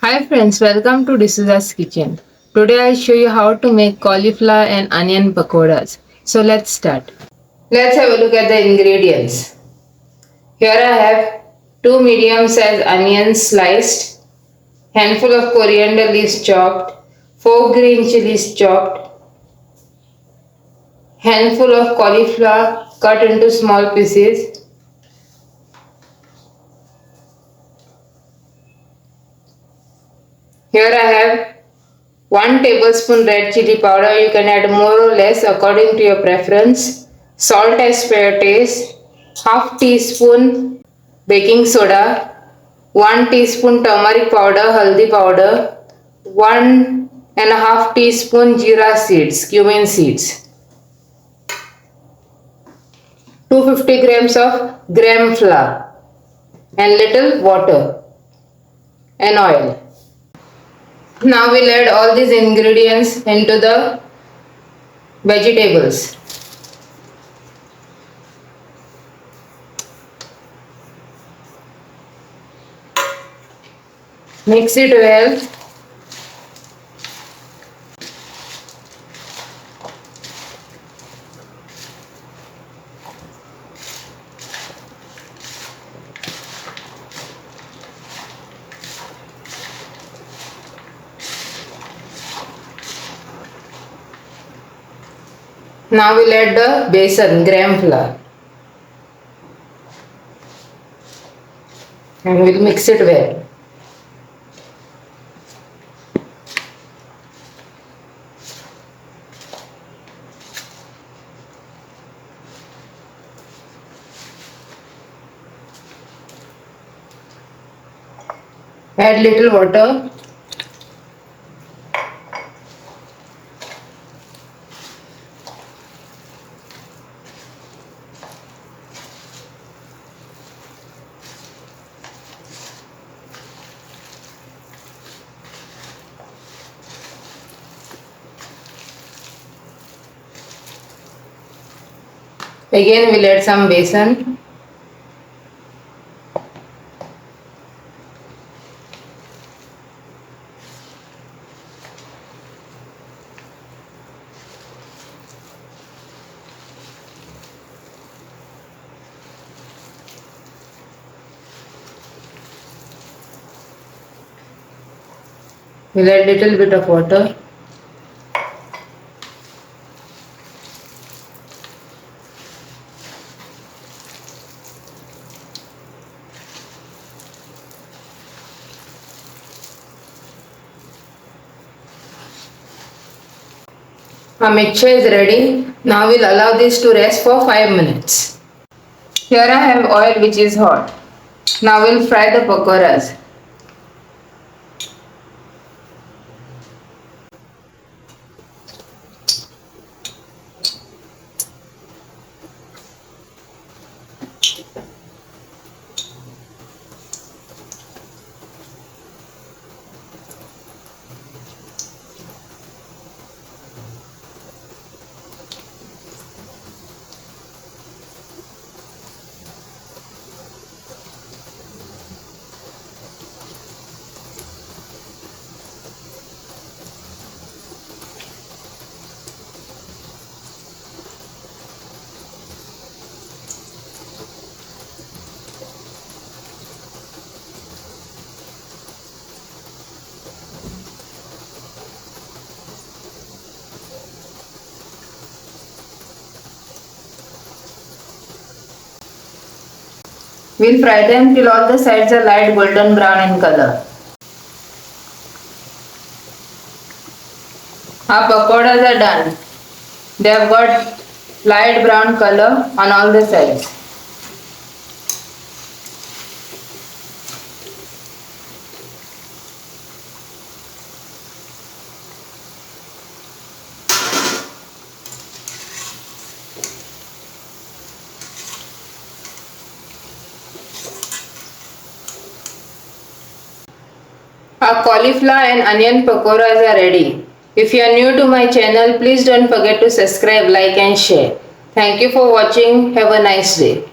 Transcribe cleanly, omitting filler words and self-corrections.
Hi friends, welcome to D'Souza's Kitchen. Today I'll show you how to make cauliflower and onion pakoras. So let's start. Let's have a look at the ingredients. Here I have 2 medium sized onions sliced, handful of coriander leaves chopped, 4 green chilies chopped, handful of cauliflower cut into small pieces, here I have 1 tablespoon red chili powder. You can add more or less according to your preference. Salt as per your taste. Half teaspoon baking soda. 1 teaspoon turmeric powder, haldi powder. 1.5 teaspoon jeera seeds, cumin seeds. 250 grams of gram flour and little water and oil. Now we'll add all these ingredients into the vegetables. Mix it well. Now we'll add the besan, gram flour, and we'll mix it well. Add little water. Again we'll add some besan. We'll add little bit of water. Our mixture is ready. Now we'll allow this to rest for 5 minutes. Here I have oil which is hot. Now we'll fry the pakoras. We'll fry them till all the sides are light golden brown in color. Our pakoras are done. They have got light brown color on all the sides. Our cauliflower and onion pakoras are ready. If you are new to my channel, please don't forget to subscribe, like and share. Thank you for watching. Have a nice day.